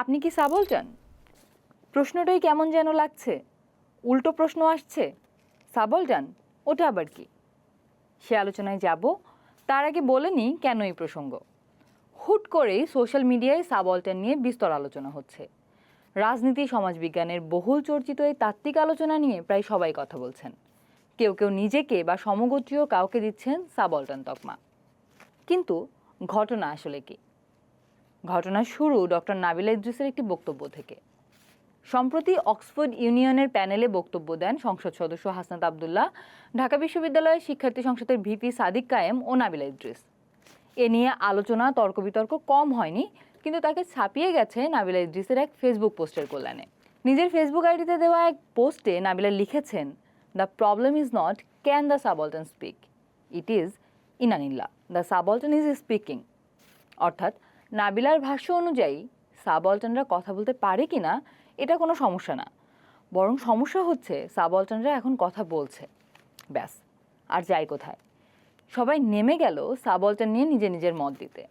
আপনি কি সাবলটান? প্রশ্নটাই কেমন যেন লাগছে। উল্টো প্রশ্ন আসছে, সাবলটান ওটা আবার কি? সে আলোচনায় যাব তার আগে বলে নিই কেন এই প্রসঙ্গ। হুট করেই সোশ্যাল মিডিয়ায় সাবলটান নিয়ে বিস্তর আলোচনা হচ্ছে। রাজনীতি সমাজবিজ্ঞানের বহুল চর্চিত এই তাত্ত্বিক আলোচনা নিয়ে প্রায় সবাই কথা বলছেন। কেউ কেউ নিজেকে বা সমগোত্রীয় কাউকে দিচ্ছেন সাবলটান তকমা। কিন্তু ঘটনা আসলে কি? ঘটনার শুরু ডক্টর নাবিলা ইদ্রিসের একটি বক্তব্য থেকে। সম্প্রতি অক্সফোর্ড ইউনিয়নের প্যানেলে বক্তব্য দেন সংসদ সদস্য হাসনাত আবদুল্লাহ, ঢাকা বিশ্ববিদ্যালয়ের শিক্ষার্থী সংসদের ভিপি সাদিক কায়েম ও নাবিলা ইদ্রিস। এ নিয়ে আলোচনা তর্ক বিতর্ক কম হয়নি, কিন্তু তাকে ছাপিয়ে গেছে নাবিলা ইদ্রিসের এক ফেসবুক পোস্টের কল্যাণে। নিজের ফেসবুক আইডিতে দেওয়া এক পোস্টে নাবিলা লিখেছেন, the problem is not can the subaltern speak, it is ইনানিল্লা দ্য সাবলটান ইজ স্পিকিং। অর্থাৎ নাবিলার ভাষ্য অনুযায়ী সাবলটানরা কথা বলতে পারে কিনা এটা কোনো সমস্যা না, বরং সমস্যা হচ্ছে সাবলটানরা এখন কথা বলছে, ব্যাস, আর যাই কোথায়। সবাই নেমে গেল সাবলটান নিয়ে নিজের মত দিতে।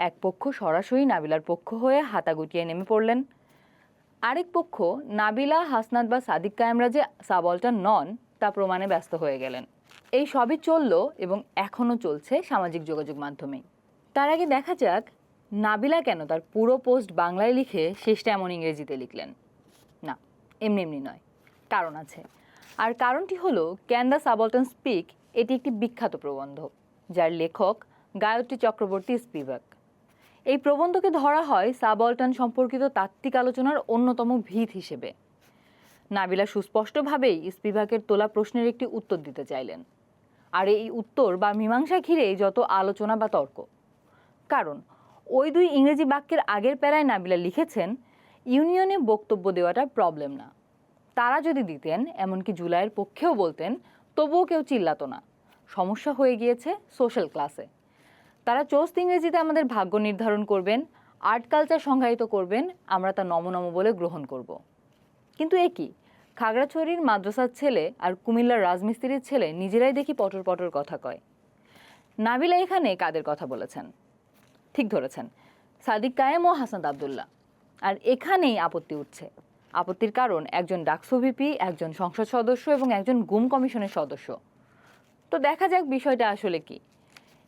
এক পক্ষ সরাসরি নাবিলার পক্ষ হয়ে হাতা গুটিয়ে নেমে পড়লেন, আরেক পক্ষ নাবিলা, হাসনাত বা সাদিক কায়েমরা যে সাবলটান নন তা প্রমাণে ব্যস্ত হয়ে গেলেন। এই সবই চলল এবং এখনও চলছে সামাজিক যোগাযোগ মাধ্যমেই। তার আগে দেখা যাক নাবিলা কেন তার পুরো পোস্ট বাংলায় লিখে শেষটা এমন ইংরেজিতে লিখলেন। না, এমনি এমনি নয়, কারণ আছে। আর কারণটি হলো ক্যান দ্য সাবলটান স্পিক, এটি একটি বিখ্যাত প্রবন্ধ যার লেখক গায়ত্রী চক্রবর্তী স্পিভাক। এই প্রবন্ধকে ধরা হয় সাবলটান সম্পর্কিত তাত্ত্বিক আলোচনার অন্যতম ভিত হিসেবে। নাবিলা সুস্পষ্টভাবেই স্পিভাকের তোলা প্রশ্নের একটি উত্তর দিতে চাইলেন, আর এই উত্তর বা মীমাংসা ঘিরেই যত আলোচনা বা তর্ক। কারণ ওই দুই ইংরেজি বাক্যের আগের প্যারায় নাবিলা লিখেছেন, ইউনিয়নে বক্তব্য দেওয়াটা প্রবলেম না। তারা যদি দিতেন, এমনকি জুলাইয়ের পক্ষেও বলতেন, তবুও কেউ চিল্লাতো না। সমস্যা হয়ে গিয়েছে সোশ্যাল ক্লাসে। তারা চোস্ত ইংরেজিতে আমাদের ভাগ্য নির্ধারণ করবেন, আর্ট কালচার সংজ্ঞায়িত করবেন, আমরা তা নম বলে গ্রহণ করব। কিন্তু এ কি, খাগড়াছড়ির মাদ্রাসার ছেলে আর কুমিল্লার রাজমিস্ত্রির ছেলে নিজেরাই দেখি পটর পটর কথা কয়। নাবিলা এখানে কাদের কথা বলেছেন? ঠিক ধরেছেন, সাদিক কায়েম ও হাসনাত আবদুল্লাহ। আর এখানেই আপত্তি উঠছে। আপত্তির কারণ একজন ডাকসু ভিপি, একজন সংসদ সদস্য এবং একজন গুম কমিশনের সদস্য। তো দেখা যাক বিষয়টা আসলে কি।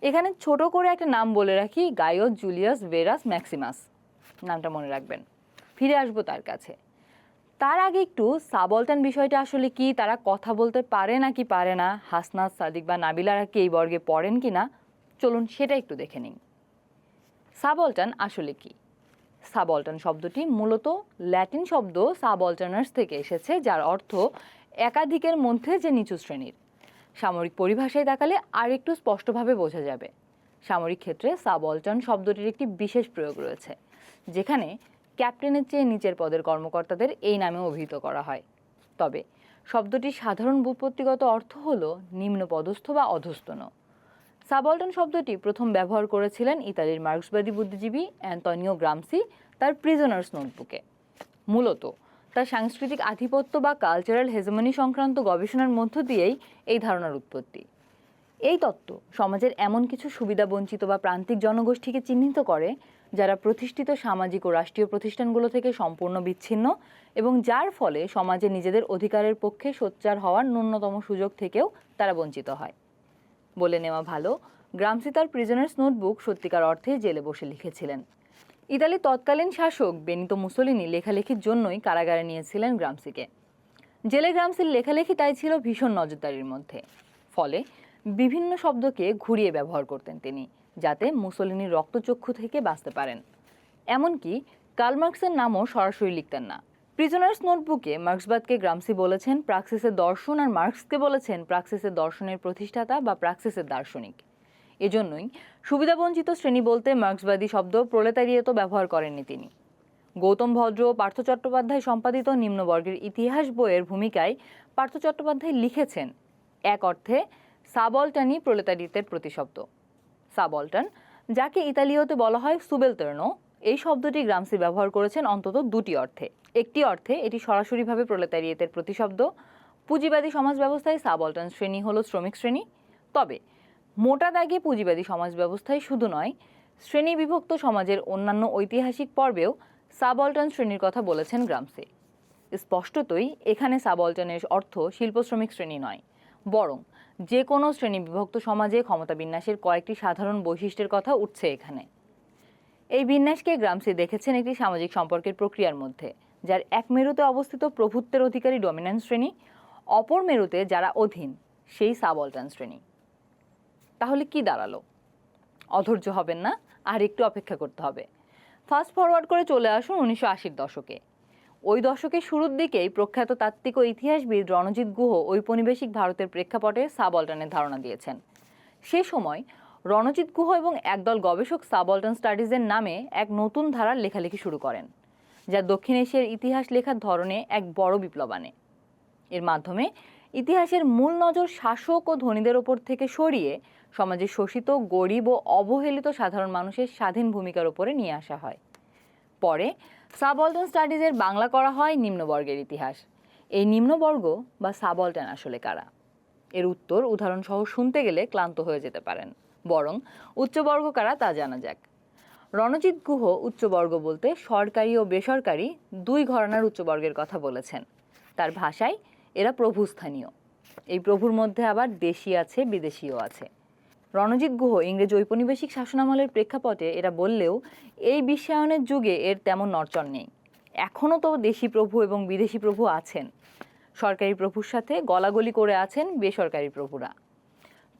এখানে ছোট করে একটা নাম বলে রাখি, গায়ো জুলিয়াস ভেরাস ম্যাক্সিমাস। নামটা মনে রাখবেন, ফিরে আসবো তার কাছে। তার আগে একটু সাবলটান বিষয়টা আসলে কি, তারা কথা বলতে পারে নাকি পারে না, হাসনাত, সাদিক বা নাবিলারা কি এই বর্গে পড়েন কি না, চলুন সেটা একটু দেখে নিন। সাবলটান আসলে কি? সাবলটান শব্দটি মূলত ল্যাটিন শব্দ সাবলটার্নাস থেকে এসেছে, যার অর্থ একাধিকের মধ্যে যে নিচু শ্রেণীর। সামরিক পরিভাষায় তাকালে আর একটু স্পষ্টভাবে বোঝা যাবে। সামরিক ক্ষেত্রে সাবলটার্ন শব্দটির একটি বিশেষ প্রয়োগ রয়েছে, যেখানে ক্যাপ্টেনের চেয়ে নিচের পদের কর্মকর্তাদের এই নামে অভিহিত করা হয়। তবে শব্দটির সাধারণ ব্যুৎপত্তিগত অর্থ হল নিম্নপদস্থ বা অধস্তন। সাবলটান শব্দটি প্রথম ব্যবহার করেছিলেন ইতালির মার্ক্সবাদী বুদ্ধিজীবী অ্যান্তনিও গ্রামসি তার প্রিজনার্স নোটবুকে। মূলত তার সাংস্কৃতিক আধিপত্য বা কালচারাল হেজমনি সংক্রান্ত গবেষণার মধ্য দিয়েই এই ধারণার উৎপত্তি। এই তত্ত্ব সমাজের এমন কিছু সুবিধাবঞ্চিত বা প্রান্তিক জনগোষ্ঠীকে চিহ্নিত করে যারা প্রতিষ্ঠিত সামাজিক ও রাষ্ট্রীয় প্রতিষ্ঠানগুলো থেকে সম্পূর্ণ বিচ্ছিন্ন, এবং যার ফলে সমাজে নিজেদের অধিকারের পক্ষে সোচ্চার হওয়ার ন্যূনতম সুযোগ থেকেও তারা বঞ্চিত হয়। বলে নেওয়া ভালো, গ্রামসি তার প্রিজনার্স নোটবুক সত্যিকার অর্থে জেলে বসে লিখেছিলেন। ইতালির তৎকালীন শাসক বেনিতো মুসোলিনি লেখালেখির জন্যই কারাগারে নিয়েছিলেন গ্রামসিকে। জেলে গ্রামসির লেখালেখি তাই ছিল ভীষণ নজরদারির মধ্যে। ফলে বিভিন্ন শব্দকে ঘুরিয়ে ব্যবহার করতেন তিনি, যাতে মুসোলিনির রক্তচক্ষু থেকে বাঁচতে পারেন। এমনকি কার্ল মার্কসের নামও সরাসরি লিখতেন না। প্রিজনার্স নোটবুকে মার্ক্সবাদকে গ্রামসি বলেছেন প্রাক্সিসের দর্শন, আর মার্ক্সকে বলেছেন প্রাক্সিসের দর্শনের প্রতিষ্ঠাতা বা প্রাক্সিসের দার্শনিক। এজন্যই সুবিধাবঞ্চিত শ্রেণী বলতে মার্ক্সবাদী শব্দ প্রলেতারিয়েত ব্যবহার করেননি তিনি। গৌতম ভদ্র, পার্থ চট্টোপাধ্যায় সম্পাদিত নিম্নবর্গের ইতিহাস বইয়ের ভূমিকায় পার্থ চট্টোপাধ্যায় লিখেছেন, এক অর্থে সাবলটানই প্রলেতারিয়েতের প্রতিশব্দ। সাবলটান, যাকে ইতালীয়তে বলা হয় সুবেলতার্নো, এই শব্দটি গ্রামসি ব্যবহার করেছেন অন্তত দুটি অর্থে। একটি অর্থে এটি সরাসরিভাবে প্রলেতারিয়েতের প্রতিশব্দ। পুঁজিবাদী সমাজ ব্যবস্থায় সাবলটান শ্রেণী হলো শ্রমিক শ্রেণী। তবে মোটা দাগে পুঁজিবাদী সমাজ ব্যবস্থায় শুধু নয়, শ্রেণী বিভক্ত সমাজের অন্যান্য ঐতিহাসিক পর্বেও সাবঅল্টার্ন শ্রেণীর কথা বলেছেন গ্রামসি। স্পষ্টতই এখানে সাবঅল্টার্নের অর্থ শিল্প শ্রমিক শ্রেণী নয়, বরং যে কোনো শ্রেণী বিভক্ত সমাজে ক্ষমতা বিন্যাসের কয়েকটি সাধারণ বৈশিষ্ট্যের কথা উঠছে এখানে। এই বিন্যাসকে গ্রামসি দেখেছেন একটি সামাজিক সম্পর্কের প্রক্রিয়ার মধ্যে, যার এক মেরুতে অবস্থিত প্রভুত্বের অধিকারী ডমিন্যান্ট শ্রেণী, অপর মেরুতে যারা অধীন সেই সাবঅল্টার্ন শ্রেণী। তাহলে কি দাঁড়ালো? অধৈর্য হবেন না, আর একটু অপেক্ষা করতে হবে। ফাস্ট ফরওয়ার্ড করে চলে আসুন 1980-র দশকে। ওই দশকের শুরুর দিকেই প্রখ্যাত তাত্ত্বিক ও ইতিহাসবিদ রণজিৎ গুহ ঔপনিবেশিক ভারতের প্রেক্ষাপটে সাবঅল্টার্নের ধারণা দিয়েছেন। সে সময় রণজিৎ গুহ এবং একদল গবেষক সাবঅল্টার্ন স্টাডিজের নামে এক নতুন ধারার লেখালেখি শুরু করেন, যা দক্ষিণ এশিয়ার ইতিহাস লেখার ধরনে এক বড় বিপ্লব আনে। এর মাধ্যমে ইতিহাসের মূল নজর শাসক ও ধনীদের ওপর থেকে সরিয়ে সমাজে শোষিত, গরিব ও অবহেলিত সাধারণ মানুষের স্বাধীন ভূমিকার উপরে নিয়ে আসা হয়। পরে সাবঅল্টার্ন স্টাডিজের বাংলা করা হয় নিম্নবর্গের ইতিহাস। এই নিম্নবর্গ বা সাবঅল্টার্ন আসলে কারা? এর উত্তর উদাহরণসহ শুনতে গেলে ক্লান্ত হয়ে যেতে পারেন, বরং উচ্চবর্গ কারা তা জানা যাক। রণজিৎ গুহ উচ্চবর্গ বলতে সরকারি ও বেসরকারি দুই ঘরানার উচ্চবর্গের কথা বলেছেন। তার ভাষায় এরা প্রভুস্থানীয়। এই প্রভুর মধ্যে আবার দেশি আছে, বিদেশিও আছে। রণজিৎ গুহ ইংরেজ ঔপনিবেশিক শাসনামলের প্রেক্ষাপটে এরা বললেও এই বিশ্বায়নের যুগে এর তেমন নড়চড় নেই। এখনও তো দেশি প্রভু এবং বিদেশি প্রভু আছেন। সরকারি প্রভুর সাথে গলাগলি করে আছেন বেসরকারি প্রভুরা।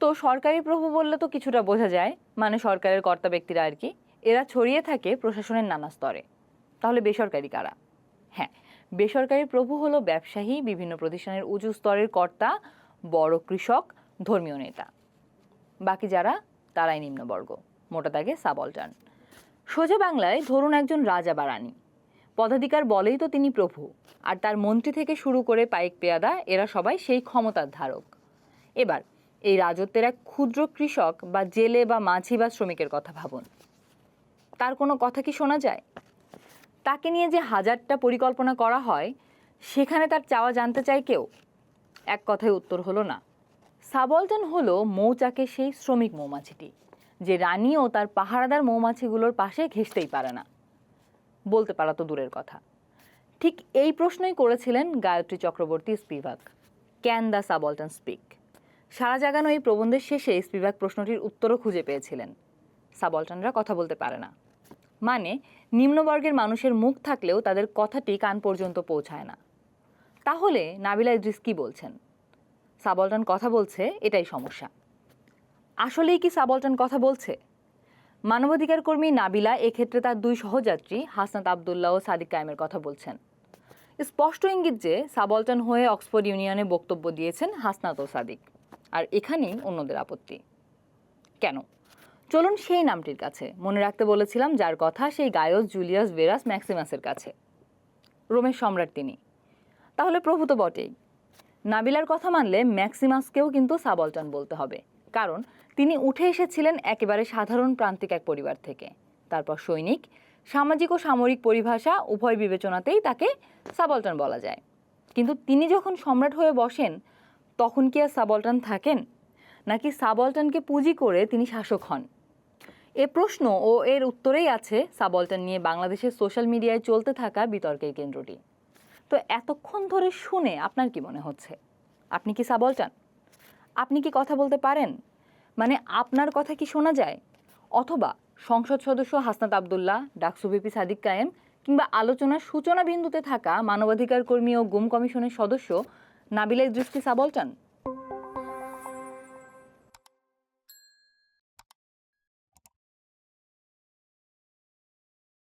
তো সরকারি প্রভু বললে তো কিছুটা বোঝা যায়, মানে সরকারের কর্তা ব্যক্তিরা আর কি। এরা ছড়িয়ে থাকে প্রশাসনের নানা স্তরে। তাহলে বেসরকারি কারা? হ্যাঁ, বেসরকারি প্রভু হলো ব্যবসায়ী, বিভিন্ন প্রতিষ্ঠানের উঁচু স্তরের কর্তা, বড় কৃষক, ধর্মীয় নেতা। বাকি যারা, তারাই নিম্নবর্গ, মোটা দাগে সাবঅল্টার্ন। সোজা বাংলায় ধরুন একজন রাজা বা রানী। পদাধিকার বলেই তো তিনি প্রভু, আর তার মন্ত্রী থেকে শুরু করে পাইক পেয়াদা এরা সবাই সেই ক্ষমতার ধারক। এবার এই রাজত্বের এক ক্ষুদ্র কৃষক বা জেলে বা মাঝি বা শ্রমিকের কথা ভাবুন। তার কোনো কথা কি শোনা যায়? তাকে নিয়ে যে হাজারটা পরিকল্পনা করা হয়, সেখানে তার চাওয়া জানতে চায় কেউ? এক কথায় উত্তর হলো না। সাবঅল্টার্ন হলো মৌচাকের সেই শ্রমিক মৌমাছিটি, যে রানী ও তার পাহারাদার মৌমাছিগুলোর পাশে ঘেঁষতেই পারে না। বলতে পারা তো দূরের কথা। ঠিক এই প্রশ্নই করেছিলেন Gayatri Chakravorty Spivak. Can the subaltern speak? সারা জাগানো এই প্রবন্ধের শেষে স্পিভাক প্রশ্নটির উত্তরও খুঁজে পেয়েছিলেন। সাবঅল্টার্নরা কথা বলতে পারে না, মানে নিম্নবর্গের মানুষের মুখ থাকলেও তাদের কথাটি কান পর্যন্ত পৌঁছায় না। তাহলে নাবিলা ইদ্রিস কি বলছেন? সাবঅল্টার্ন কথা বলছে, এটাই সমস্যা। আসলেই কি সাবঅল্টার্ন কথা বলছে? মানবাধিকার কর্মী নাবিলা এক্ষেত্রে তার দুই সহযাত্রী হাসনাত আবদুল্লাহ ও সাদিক কায়েমের কথা বলছেন। স্পষ্ট ইঙ্গিত যে সাবঅল্টার্ন হয়ে অক্সফোর্ড ইউনিয়নে বক্তব্য দিয়েছেন হাসনাত ও সাদিক, আর এখানেই অন্যদের আপত্তি। কেন? চলুন সেই নামটির কাছে। মনে রাখতে বলেছিলাম যার কথা, সেই গায়স জুলিয়াস ভেরাস ম্যাক্সিমাসের কাছে। রোমের সম্রাট তিনি, তাহলে প্রভু তো বটেই। নাবিলার কথা মানলে ম্যাক্সিমাসকেও কিন্তু সাবঅল্টার্ন বলতে হবে, কারণ তিনি উঠে এসেছিলেন একেবারে সাধারণ প্রান্তিক এক পরিবার থেকে। তারপর সৈনিক, সামাজিক ও সামরিক পরিভাষা উভয় বিবেচনাতেই তাকে সাবঅল্টার্ন বলা যায়। কিন্তু তিনি যখন সম্রাট হয়ে বসেন, তখন কি আর সাবঅল্টার্ন থাকেন, নাকি সাবঅল্টার্নকে পুঁজি করে তিনি শাসক হন? এ প্রশ্ন ও এর উত্তরেই আছে সাবঅল্টার্ন নিয়ে বাংলাদেশের সোশ্যাল মিডিয়ায় চলতে থাকা বিতর্কের কেন্দ্রটি। তো এতক্ষণ ধরে শুনে আপনার কি মনে হচ্ছে? আপনি কি সাবঅল্টার্ন? আপনি কি কথা বলতে পারেন? মানে আপনার কথা কি শোনা যায়? অথবা সংসদ সদস্য হাসনাত আবদুল্লাহ, ডাকসু ভিপি সাদিক কায়েম, কিংবা আলোচনার সূচনা বিন্দুতে থাকা মানবাধিকার কর্মী ও গুম কমিশনের সদস্য নাবিলা ইদ্রিস কি সাবঅল্টার্ন?